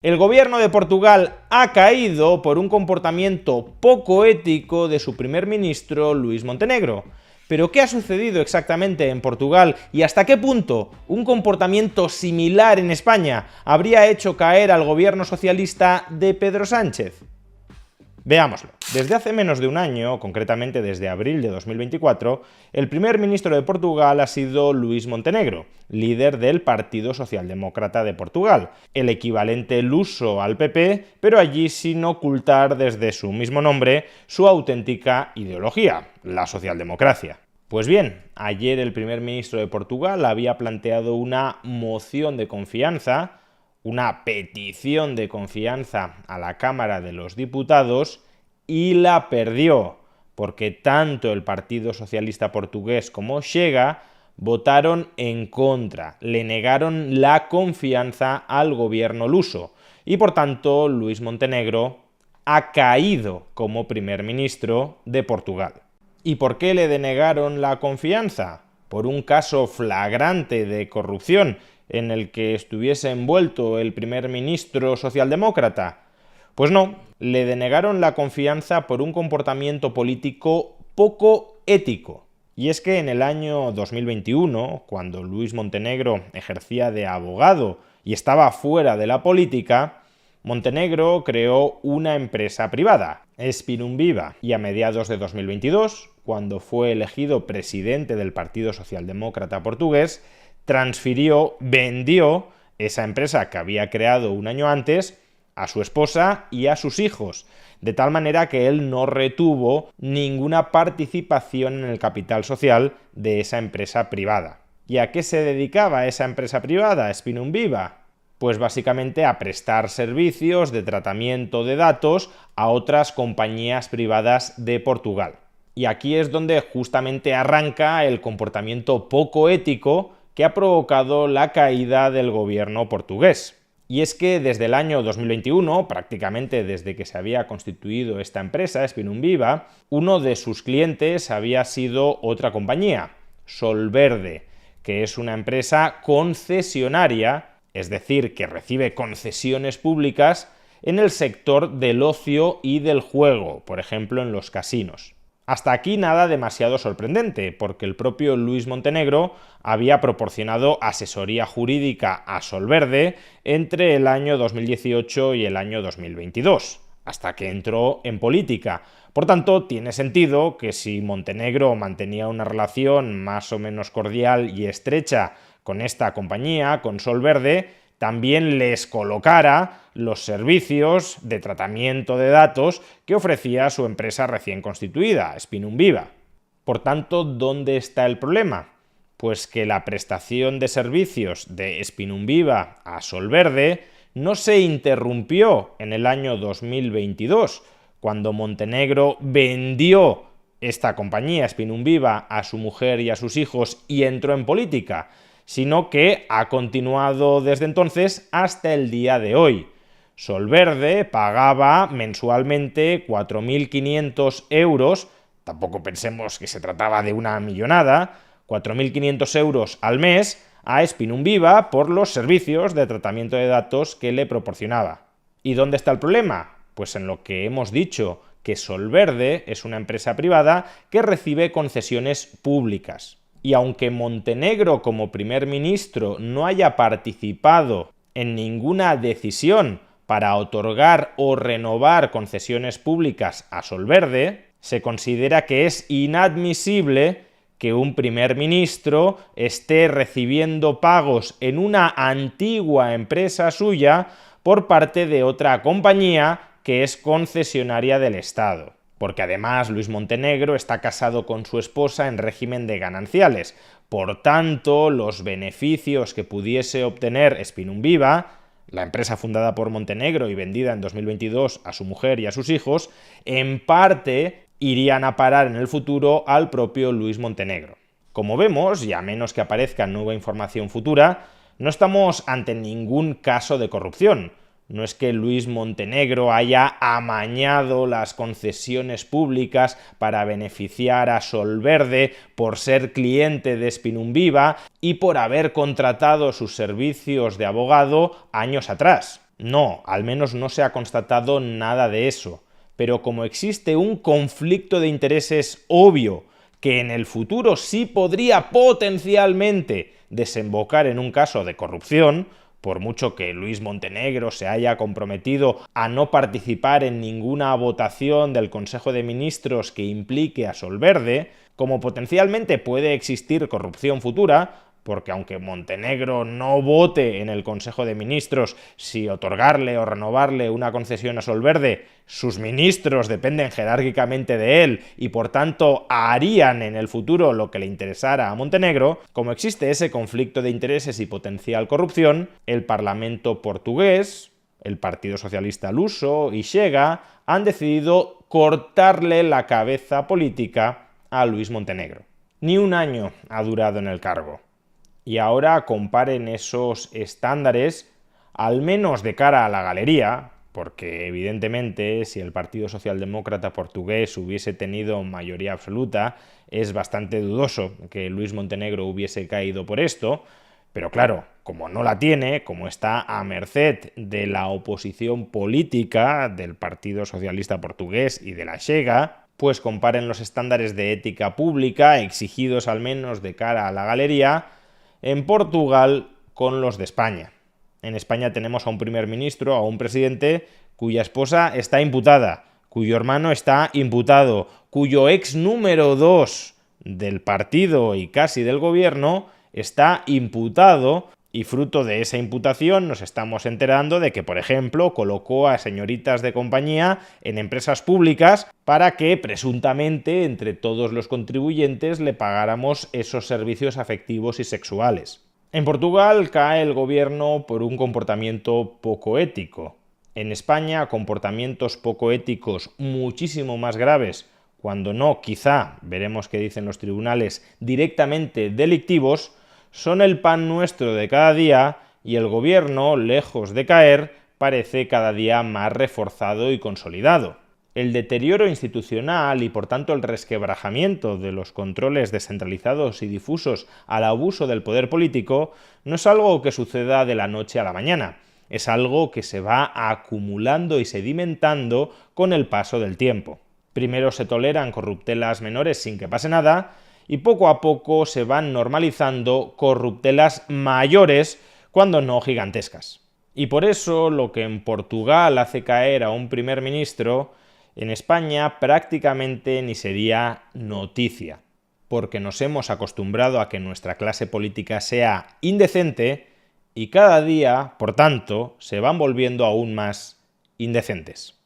El gobierno de Portugal ha caído por un comportamiento poco ético de su primer ministro Luís Montenegro. ¿Pero qué ha sucedido exactamente en Portugal y hasta qué punto un comportamiento similar en España habría hecho caer al gobierno socialista de Pedro Sánchez? Veámoslo. Desde hace menos de un año, concretamente desde abril de 2024, el primer ministro de Portugal ha sido Luís Montenegro, líder del Partido Socialdemócrata de Portugal, el equivalente luso al PP, pero allí sin ocultar desde su mismo nombre su auténtica ideología, la socialdemocracia. Pues bien, ayer el primer ministro de Portugal había planteado una moción de confianza, una petición de confianza a la Cámara de los Diputados y la perdió, porque tanto el Partido Socialista Portugués como Chega votaron en contra, le negaron la confianza al gobierno luso y por tanto Luís Montenegro ha caído como primer ministro de Portugal. ¿Y por qué le denegaron la confianza? Por un caso flagrante de corrupción en el que estuviese envuelto el primer ministro socialdemócrata. Pues no, le denegaron la confianza por un comportamiento político poco ético. Y es que en el año 2021, cuando Luís Montenegro ejercía de abogado y estaba fuera de la política, Montenegro creó una empresa privada, Spinumviva, y a mediados de 2022, cuando fue elegido presidente del Partido Socialdemócrata Portugués, vendió esa empresa que había creado un año antes a su esposa y a sus hijos, de tal manera que él no retuvo ninguna participación en el capital social de esa empresa privada. ¿Y a qué se dedicaba esa empresa privada, Spinumviva? Pues básicamente a prestar servicios de tratamiento de datos a otras compañías privadas de Portugal. Y aquí es donde justamente arranca el comportamiento poco ético que ha provocado la caída del gobierno portugués. Y es que desde el año 2021, prácticamente desde que se había constituido esta empresa, Spinumviva, uno de sus clientes había sido otra compañía, Solverde, que es una empresa concesionaria, es decir, que recibe concesiones públicas en el sector del ocio y del juego, por ejemplo en los casinos. Hasta aquí nada demasiado sorprendente, porque el propio Luís Montenegro había proporcionado asesoría jurídica a Solverde entre el año 2018 y el año 2022, hasta que entró en política. Por tanto, tiene sentido que si Montenegro mantenía una relación más o menos cordial y estrecha con esta compañía, con Solverde, también les colocara los servicios de tratamiento de datos que ofrecía su empresa recién constituida, Spinumviva. Por tanto, ¿dónde está el problema? Pues que la prestación de servicios de Spinumviva a Solverde no se interrumpió en el año 2022, cuando Montenegro vendió esta compañía, Spinumviva, a su mujer y a sus hijos y entró en política, sino que ha continuado desde entonces hasta el día de hoy. Solverde pagaba mensualmente 4.500 euros, tampoco pensemos que se trataba de una millonada, 4.500 euros al mes a Spinumviva por los servicios de tratamiento de datos que le proporcionaba. ¿Y dónde está el problema? Pues en lo que hemos dicho, que Solverde es una empresa privada que recibe concesiones públicas. Y aunque Montenegro como primer ministro no haya participado en ninguna decisión para otorgar o renovar concesiones públicas a Solverde, se considera que es inadmisible que un primer ministro esté recibiendo pagos en una antigua empresa suya por parte de otra compañía que es concesionaria del Estado. Porque además Luís Montenegro está casado con su esposa en régimen de gananciales. Por tanto, los beneficios que pudiese obtener Spinumviva, la empresa fundada por Montenegro y vendida en 2022 a su mujer y a sus hijos, en parte irían a parar en el futuro al propio Luís Montenegro. Como vemos, y a menos que aparezca nueva información futura, no estamos ante ningún caso de corrupción. No es que Luís Montenegro haya amañado las concesiones públicas para beneficiar a Solverde por ser cliente de Spinumviva y por haber contratado sus servicios de abogado años atrás. No, al menos no se ha constatado nada de eso. Pero como existe un conflicto de intereses obvio, que en el futuro sí podría potencialmente desembocar en un caso de corrupción, por mucho que Luis Montenegro se haya comprometido a no participar en ninguna votación del Consejo de Ministros que implique a Solverde, como potencialmente puede existir corrupción futura, porque aunque Montenegro no vote en el Consejo de Ministros si otorgarle o renovarle una concesión a Solverde, sus ministros dependen jerárquicamente de él y por tanto harían en el futuro lo que le interesara a Montenegro, como existe ese conflicto de intereses y potencial corrupción, el Parlamento portugués, el Partido Socialista Luso y Chega han decidido cortarle la cabeza política a Luis Montenegro. Ni un año ha durado en el cargo. Y ahora comparen esos estándares, al menos de cara a la galería, porque evidentemente si el Partido Socialdemócrata portugués hubiese tenido mayoría absoluta, es bastante dudoso que Luis Montenegro hubiese caído por esto, pero claro, como no la tiene, como está a merced de la oposición política del Partido Socialista portugués y de la Chega, pues comparen los estándares de ética pública exigidos al menos de cara a la galería en Portugal con los de España. En España tenemos a un primer ministro, a un presidente cuya esposa está imputada, cuyo hermano está imputado, cuyo ex número 2 del partido y casi del gobierno está imputado, y fruto de esa imputación nos estamos enterando de que, por ejemplo, colocó a señoritas de compañía en empresas públicas para que, presuntamente, entre todos los contribuyentes le pagáramos esos servicios afectivos y sexuales. En Portugal cae el gobierno por un comportamiento poco ético. En España, comportamientos poco éticos muchísimo más graves, cuando no, quizá, veremos qué dicen los tribunales, directamente delictivos, son el pan nuestro de cada día y el gobierno, lejos de caer, parece cada día más reforzado y consolidado. El deterioro institucional y por tanto el resquebrajamiento de los controles descentralizados y difusos al abuso del poder político no es algo que suceda de la noche a la mañana, es algo que se va acumulando y sedimentando con el paso del tiempo. Primero se toleran corruptelas menores sin que pase nada, y poco a poco se van normalizando corruptelas mayores, cuando no gigantescas. Y por eso lo que en Portugal hace caer a un primer ministro, en España prácticamente ni sería noticia, porque nos hemos acostumbrado a que nuestra clase política sea indecente y cada día, por tanto, se van volviendo aún más indecentes.